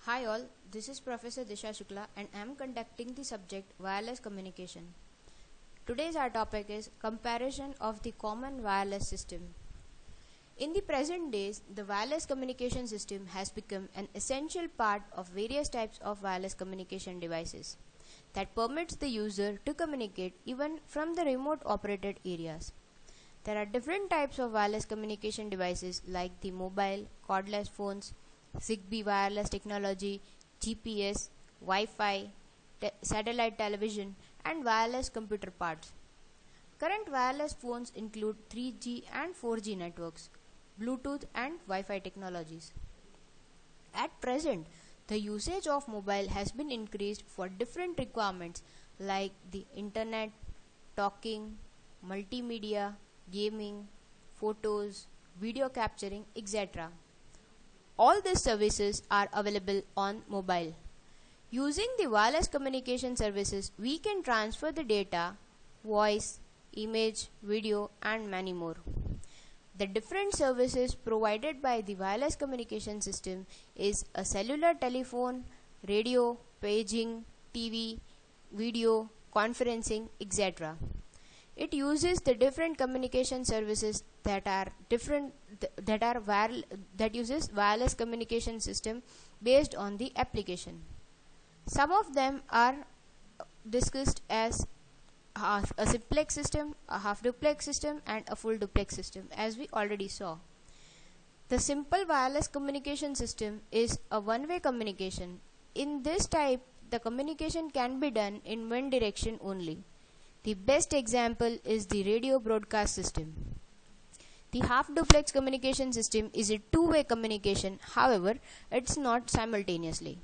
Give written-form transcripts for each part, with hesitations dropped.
Hi all, this is Professor Disha Shukla and I am conducting the subject Wireless Communication. Today's our topic is comparison of the common wireless system. In the present days, the wireless communication system has become an essential part of various types of wireless communication devices that permits the user to communicate even from the remote operated areas. There are different types of wireless communication devices like the mobile, cordless phones, Zigbee wireless technology, GPS, Wi-Fi, satellite television, and wireless computer parts. Current wireless phones include 3G and 4G networks, Bluetooth and Wi-Fi technologies. At present, the usage of mobile has been increased for different requirements like the internet, talking, multimedia, gaming, photos, video capturing, etc. All these services are available on mobile. Using the wireless communication services, we can transfer the data, voice, image, video, and many more. The different services provided by the wireless communication system is a cellular telephone, radio, paging, TV, video, conferencing, etc. It uses the different communication services that uses wireless communication system based on the application. Some of them are discussed as a simplex system, a half duplex system, and a full duplex system, as we already saw. The simple wireless communication system is a one-way communication. In this type, the communication can be done in one direction only. The best example is the radio broadcast system. The half duplex communication system is a two-way communication, however, it's not simultaneously.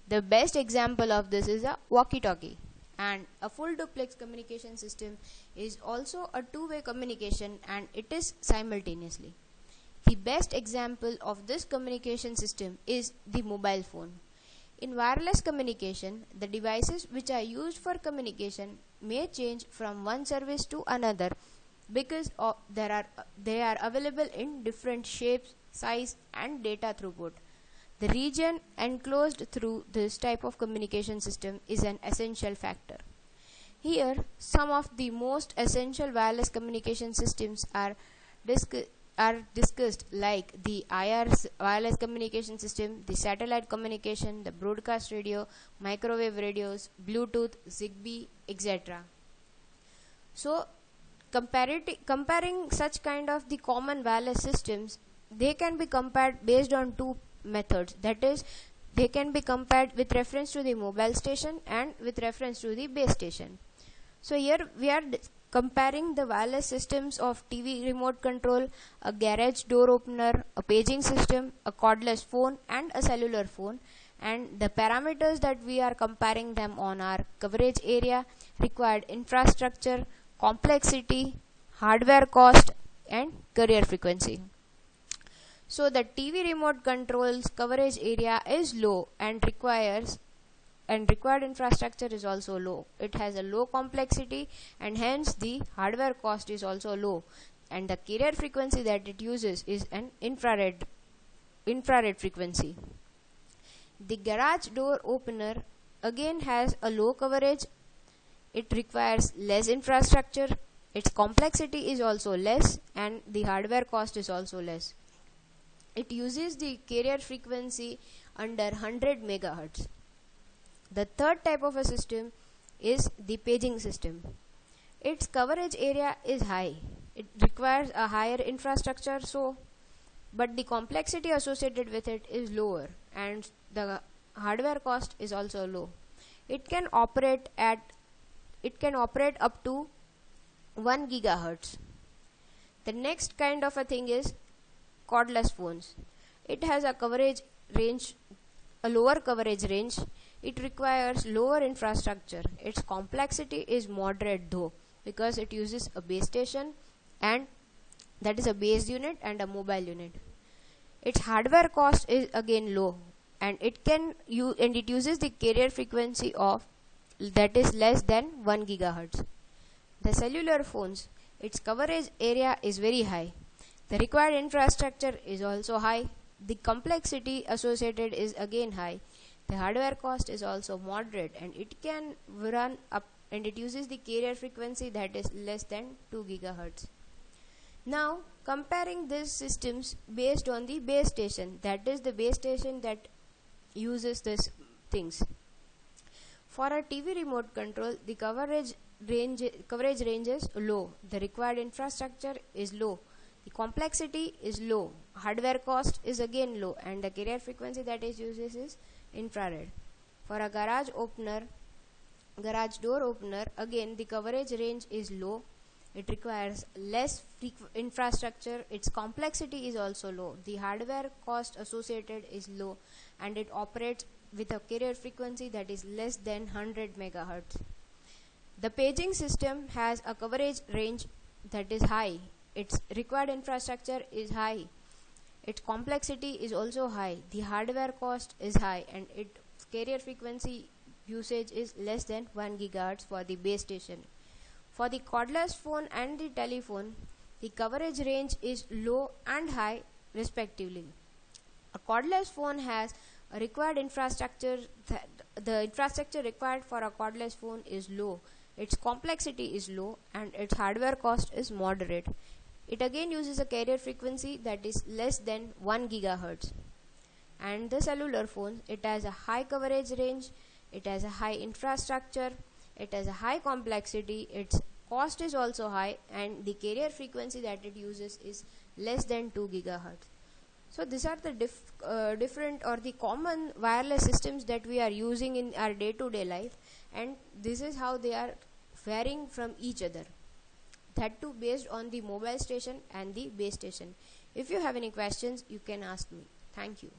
The best example of this is a walkie-talkie, and a full duplex communication system is also a two-way communication and it is simultaneously. The best example of this communication system is the mobile phone. In wireless communication, the devices which are used for communication may change from one service to another because they are available in different shapes, size, and data throughput. The region enclosed through this type of communication system is an essential factor. Here, some of the most essential wireless communication systems are discussed, like the IR wireless communication system, the satellite communication, the broadcast radio, microwave radios, Bluetooth, Zigbee, etc. So, comparing such kind of the common wireless systems, they can be compared based on two methods. That is, they can be compared with reference to the mobile station and with reference to the base station. So here we are comparing the wireless systems of TV remote control, a garage door opener, a paging system, a cordless phone, and a cellular phone. And the parameters that we are comparing them on are coverage area, required infrastructure, complexity, hardware cost, and carrier frequency. So the TV remote control's coverage area is low and required infrastructure is also low. It has a low complexity and hence the hardware cost is also low, and the carrier frequency that it uses is an infrared frequency. The garage door opener again has a low coverage. It requires less infrastructure, its complexity is also less, and the hardware cost is also less. It uses the carrier frequency under 100 MHz. The third type of a system is the paging system. Its coverage area is high. It requires a higher infrastructure, but the complexity associated with it is lower and the hardware cost is also low. It can operate up to 1 GHz. The next kind of a thing is cordless phones. It has a lower coverage range. It requires lower infrastructure. Its complexity is moderate though, because it uses a base station, and that is a base unit and a mobile unit. Its hardware cost is again low, and it uses the carrier frequency of that is less than 1 GHz. The cellular phones, its coverage area is very high. The required infrastructure is also high. The complexity associated is again high. The hardware cost is also moderate, and it can run up, and it uses the carrier frequency that is less than 2 GHz. Now comparing these systems based on the base station, that is the base station that uses these things. For a TV remote control, the coverage range is low, the required infrastructure is low, the complexity is low, hardware cost is again low, and the carrier frequency that is uses is infrared. For a garage door opener, again the coverage range is low, it requires less infrastructure, its complexity is also low, the hardware cost associated is low, and it operates with a carrier frequency that is less than 100 MHz. The paging system has a coverage range that is high, its required infrastructure is high, its complexity is also high, the hardware cost is high, and its carrier frequency usage is less than 1 GHz for the base station. For the cordless phone and the telephone, the coverage range is low and high respectively. A cordless phone has a required infrastructure, the infrastructure required for a cordless phone is low, its complexity is low, and its hardware cost is moderate. It again uses a carrier frequency that is less than 1 GHz. And the cellular phone, it has a high coverage range, it has a high infrastructure, it has a high complexity, its cost is also high, and the carrier frequency that it uses is less than 2 GHz. So these are the different or the common wireless systems that we are using in our day-to-day life, and this is how they are varying from each other, that too based on the mobile station and the base station. If you have any questions, you can ask me. Thank you.